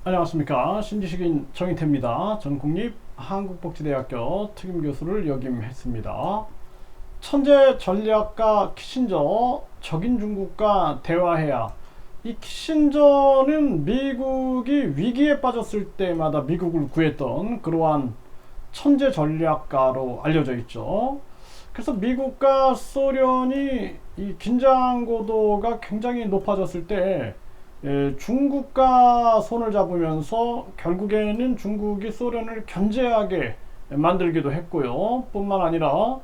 안녕하십니까. 신지식인 정희태입니다. 전 국립한국복지대학교 특임교수를 역임했습니다. 천재 전략가 키신저, 적인 중국과 대화해야. 이 키신저는 미국이 위기에 빠졌을 때마다 미국을 구했던 그러한 천재 전략가로 알려져 있죠. 그래서 미국과 소련이 이 긴장 고도가 굉장히 높아졌을 때 중국과 손을 잡으면서 결국에는 중국이 소련을 견제하게 만들기도 했고요. 뿐만 아니라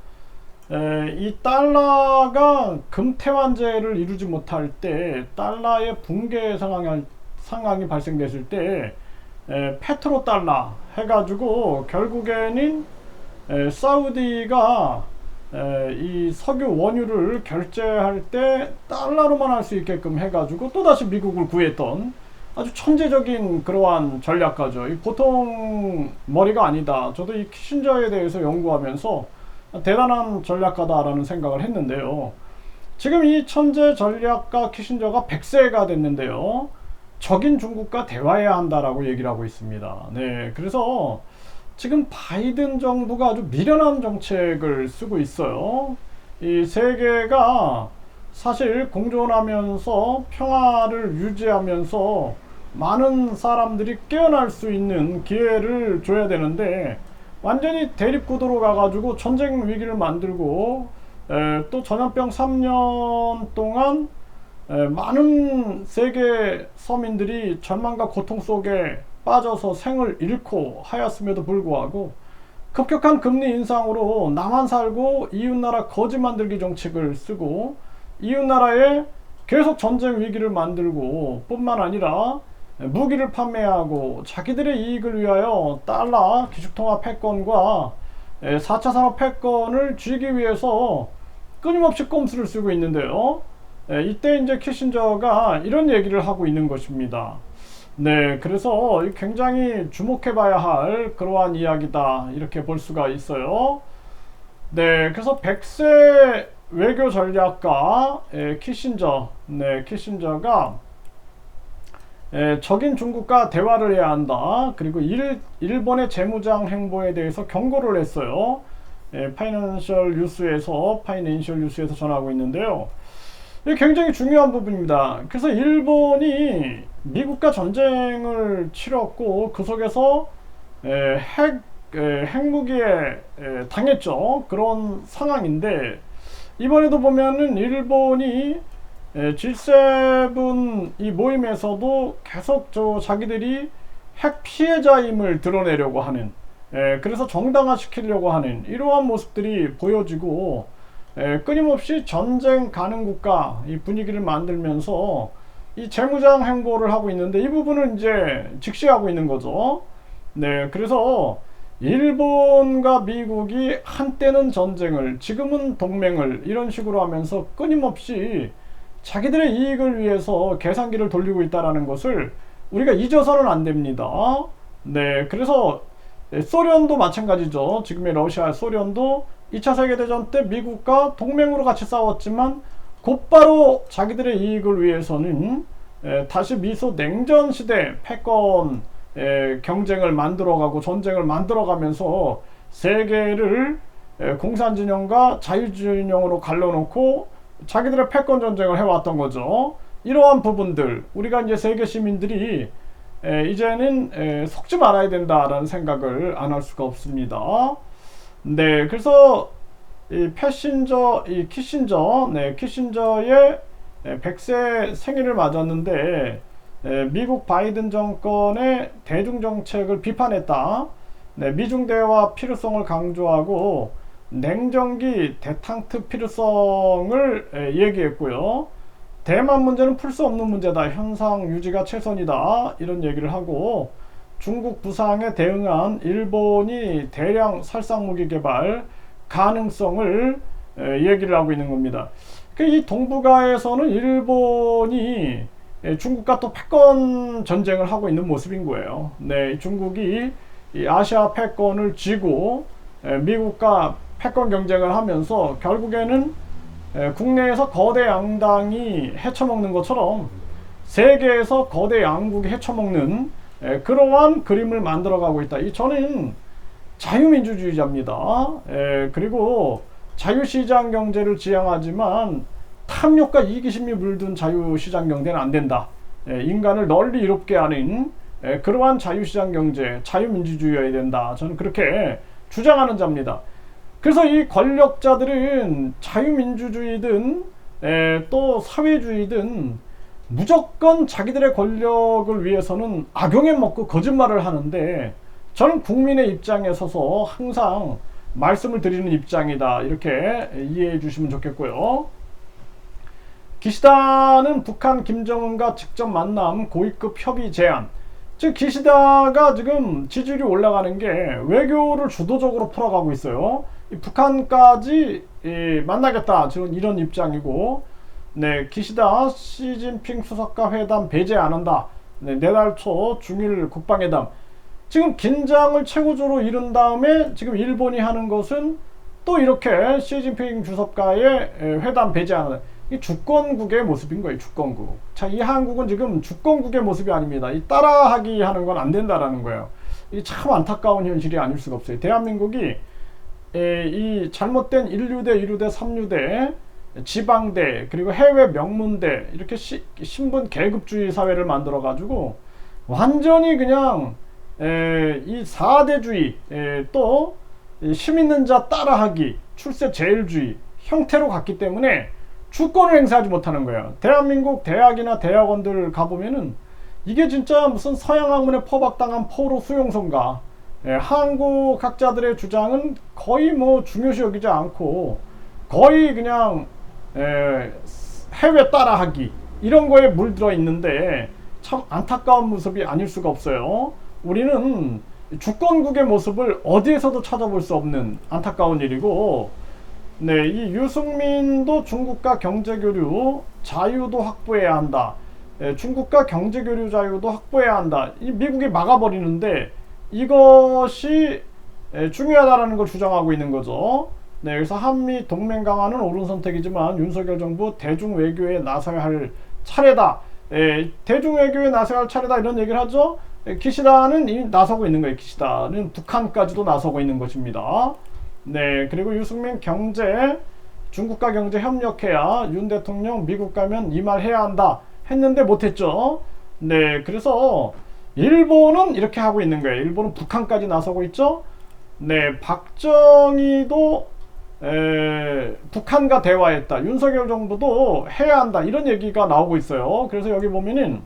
이 달러가 금태환제를 이루지 못할 때 달러의 붕괴 상황이 발생됐을 때 페트로 달러 해가지고 결국에는 사우디가 이 석유 원유를 결제할 때 달러로만 할 수 있게끔 해가지고 또다시 미국을 구했던 아주 천재적인 그러한 전략가죠. 이 보통 머리가 아니다. 저도 이 키신저에 대해서 연구하면서 대단한 전략가다라는 생각을 했는데요. 지금 이 천재 전략가 키신저가 100세가 됐는데요. 적인 중국과 대화해야 한다라고 얘기를 하고 있습니다. 네, 그래서 지금 바이든 정부가 아주 미련한 정책을 쓰고 있어요. 이 세계가 사실 공존하면서 평화를 유지하면서 많은 사람들이 깨어날 수 있는 기회를 줘야 되는데 완전히 대립구도로 가가지고 전쟁 위기를 만들고 또 전염병 3년 동안 많은 세계 서민들이 절망과 고통 속에 빠져서 생을 잃고 하였음에도 불구하고 급격한 금리 인상으로 나만 살고 이웃나라 거지 만들기 정책을 쓰고 이웃나라에 계속 전쟁 위기를 만들고 뿐만 아니라 무기를 판매하고 자기들의 이익을 위하여 달러 기축통화 패권과 4차 산업 패권을 쥐기 위해서 끊임없이 꼼수를 쓰고 있는데요. 이때 이제 키신저가 이런 얘기를 하고 있는 것입니다. 네, 그래서 굉장히 주목해봐야 할 그러한 이야기다 이렇게 볼 수가 있어요. 네, 그래서 100세 외교 전략가 키신저, 네, 키신저가 적인 중국과 대화를 해야 한다. 그리고 일본의 재무장 행보에 대해서 경고를 했어요. 파이낸셜 뉴스에서 전하고 있는데요. 이게 굉장히 중요한 부분입니다. 그래서 일본이 미국과 전쟁을 치렀고 그 속에서 핵무기에 당했죠. 그런 상황인데 이번에도 보면은 일본이 G7 이 모임에서도 계속 자기들이 핵 피해자임을 드러내려고 하는 그래서 정당화시키려고 하는 이러한 모습들이 보여지고 끊임없이 전쟁 가능 국가 이 분위기를 만들면서 이 재무장 행보를 하고 있는데 이 부분을 이제 직시하고 있는 거죠. 네, 그래서 일본과 미국이 한때는 전쟁을 지금은 동맹을 이런 식으로 하면서 끊임없이 자기들의 이익을 위해서 계산기를 돌리고 있다는 것을 우리가 잊어서는 안 됩니다. 네, 그래서 소련도 마찬가지죠. 지금의 러시아, 소련도 2차 세계대전 때 미국과 동맹으로 같이 싸웠지만 곧바로 자기들의 이익을 위해서는 다시 미소 냉전 시대 패권 경쟁을 만들어가고 전쟁을 만들어가면서 세계를 공산진영과 자유진영으로 갈라놓고 자기들의 패권 전쟁을 해왔던 거죠. 이러한 부분들 우리가 이제 세계 시민들이 이제는 속지 말아야 된다라는 생각을 안 할 수가 없습니다. 네, 그래서 이 키신저, 네, 키신저의 100세 생일을 맞았는데 미국 바이든 정권의 대중 정책을 비판했다. 네, 미중 대화 필요성을 강조하고 냉전기 대탕트 필요성을 얘기했고요. 대만 문제는 풀 수 없는 문제다. 현상 유지가 최선이다. 이런 얘기를 하고 중국 부상에 대응한 일본이 대량 살상무기 개발 가능성을 얘기를 하고 있는 겁니다. 이 동북아에서는 일본이 중국과 또 패권 전쟁을 하고 있는 모습인 거예요. 네, 중국이 이 아시아 패권을 쥐고 미국과 패권 경쟁을 하면서 결국에는 국내에서 거대 양당이 헤쳐먹는 것처럼 세계에서 거대 양국이 헤쳐먹는 그러한 그림을 만들어가고 있다. 저는 자유민주주의자입니다. 그리고 자유시장 경제를 지향하지만 탐욕과 이기심이 물든 자유시장 경제는 안 된다. 인간을 널리 이롭게 하는 그러한 자유시장 경제, 자유민주주의여야 된다. 저는 그렇게 주장하는 자입니다. 그래서 이 권력자들은 자유민주주의든 또 사회주의든 무조건 자기들의 권력을 위해서는 악용해 먹고 거짓말을 하는데, 저는 국민의 입장에 서서 항상 말씀을 드리는 입장이다. 이렇게 이해해 주시면 좋겠고요. 기시다는 북한 김정은과 직접 만남 고위급 협의 제안. 즉 기시다가 지금 지지율이 올라가는 게 외교를 주도적으로 풀어가고 있어요. 북한까지 만나겠다, 지금 이런 입장이고, 기시다 시진핑 수석과 회담 배제 안 한다. 내달 초 중일 국방회담. 지금 긴장을 최고조로 이룬 다음에 지금 일본이 하는 것은 또 이렇게 시진핑 주석과의 회담 배제 안 한다. 이 주권국의 모습인 거예요. 주권국. 자, 이 한국은 지금 주권국의 모습이 아닙니다. 이 따라하기 하는 건 안 된다라는 거예요. 이 참 안타까운 현실이 아닐 수가 없어요. 대한민국이 이 잘못된 1류대, 2류대, 3류대, 지방대, 그리고 해외 명문대, 이렇게 신분 계급주의 사회를 만들어 가지고 완전히 그냥 이 4대주의, 또 힘 있는 자 따라하기, 출세 제일주의 형태로 갔기 때문에 주권을 행사하지 못하는 거예요. 대한민국 대학이나 대학원들 가보면은 이게 진짜 무슨 서양 학문에 포박당한 포로 수용소인가. 한국 학자들의 주장은 거의 뭐 중요시 여기지 않고 거의 그냥 해외 따라하기 이런 거에 물들어 있는데, 참 안타까운 모습이 아닐 수가 없어요. 우리는 주권국의 모습을 어디에서도 찾아볼 수 없는 안타까운 일이고, 이 유승민도 중국과 경제교류 자유도 확보해야 한다. 중국과 경제교류 자유도 확보해야 한다. 이 미국이 막아버리는데 이것이 중요하다는 걸 주장하고 있는 거죠. 그래서 한미 동맹 강화는 옳은 선택이지만 윤석열 정부 대중 외교에 나서야 할 차례다. 대중 외교에 나서야 할 차례다, 이런 얘기를 하죠. 기시다는 이미 나서고 있는 거예요. 기시다는 북한까지도 나서고 있는 것입니다. 그리고 유승민 중국과 경제 협력해야 윤 대통령 미국 가면 이 말 해야 한다 했는데 못했죠. 그래서 일본은 이렇게 하고 있는 거예요. 일본은 북한까지 나서고 있죠. 박정희도 북한과 대화했다. 윤석열 정부도 해야 한다. 이런 얘기가 나오고 있어요. 그래서 여기 보면은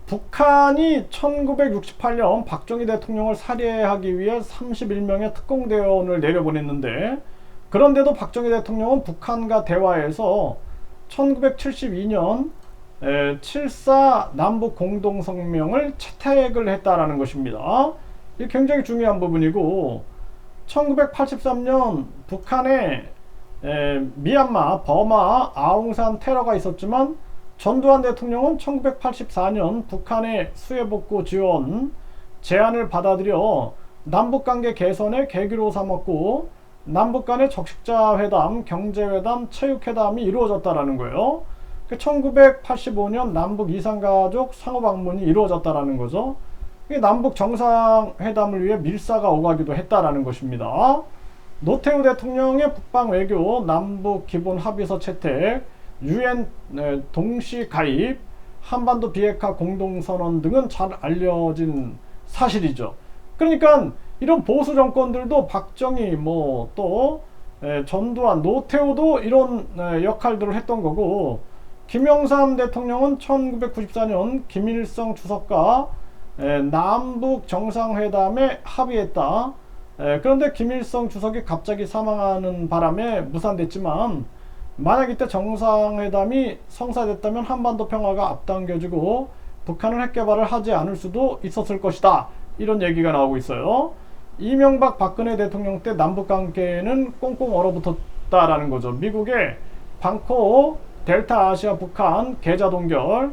북한이 1968년 박정희 대통령을 살해하기 위해 31명의 특공대원을 내려보냈는데, 그런데도 박정희 대통령은 북한과 대화해서 1972년 7.4 남북 공동성명을 채택을 했다라는 것입니다. 이게 굉장히 중요한 부분이고, 1983년 북한에 미얀마, 버마, 아웅산 테러가 있었지만 전두환 대통령은 1984년 북한의 수해복구 지원 제안을 받아들여 남북관계 개선의 계기로 삼았고, 남북 간의 적십자 회담, 경제회담, 체육회담이 이루어졌다라는 거예요. 1985년 남북 이산가족 상호방문이 이루어졌다라는 거죠. 남북 정상회담을 위해 밀사가 오가기도 했다라는 것입니다. 노태우 대통령의 북방 외교, 남북 기본 합의서 채택, UN 동시 가입, 한반도 비핵화 공동선언 등은 잘 알려진 사실이죠. 그러니까 이런 보수 정권들도 박정희, 또 전두환, 노태우도 이런 역할들을 했던 거고, 김영삼 대통령은 1994년 김일성 주석과 남북 정상회담에 합의했다. 그런데 김일성 주석이 갑자기 사망하는 바람에 무산됐지만, 만약 이때 정상회담이 성사됐다면 한반도 평화가 앞당겨지고 북한은 핵개발을 하지 않을 수도 있었을 것이다. 이런 얘기가 나오고 있어요. 이명박 박근혜 대통령 때 남북관계는 꽁꽁 얼어붙었다라는 거죠. 미국의 방코, 델타 아시아 북한 계좌 동결,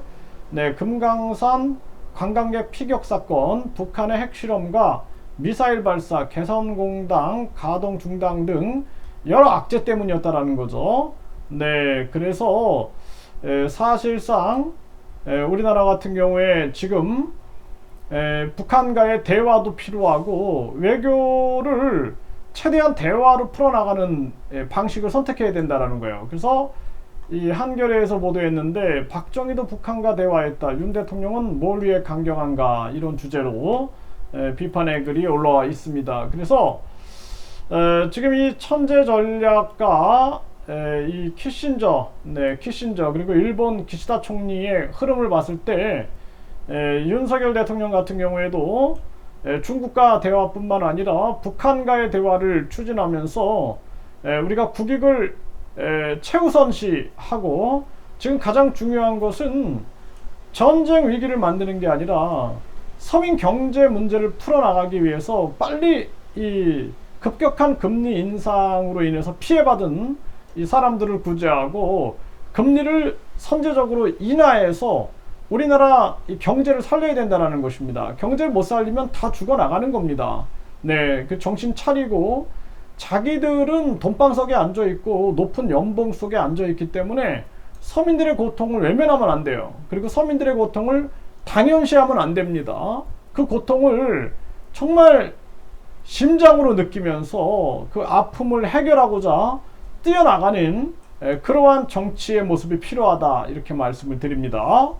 금강산 관광객 피격 사건, 북한의 핵실험과 미사일 발사, 개성공단 가동 중단 등 여러 악재 때문이었다라는 거죠. 그래서 사실상 우리나라 같은 경우에 지금 북한과의 대화도 필요하고 외교를 최대한 대화로 풀어나가는 방식을 선택해야 된다라는 거예요. 그래서 이 한겨레에서 보도했는데 박정희도 북한과 대화했다. 윤 대통령은 뭘 위해 강경한가 이런 주제로 비판의 글이 올라와 있습니다. 그래서 지금 이 천재 전략가 이 키신저 그리고 일본 기시다 총리의 흐름을 봤을 때 윤석열 대통령 같은 경우에도 중국과 대화뿐만 아니라 북한과의 대화를 추진하면서 우리가 국익을 최우선시하고 지금 가장 중요한 것은 전쟁 위기를 만드는 게 아니라 서민 경제 문제를 풀어나가기 위해서 빨리 이 급격한 금리 인상으로 인해서 피해받은 이 사람들을 구제하고 금리를 선제적으로 인하해서 우리나라 이 경제를 살려야 된다는 것입니다. 경제를 못 살리면 다 죽어나가는 겁니다. 네, 그 정신 차리고 자기들은 돈방석에 앉아있고 높은 연봉 속에 앉아있기 때문에 서민들의 고통을 외면하면 안 돼요. 그리고 서민들의 고통을 당연시하면 안 됩니다. 그 고통을 정말 심장으로 느끼면서 그 아픔을 해결하고자 뛰어나가는 그러한 정치의 모습이 필요하다 이렇게 말씀을 드립니다.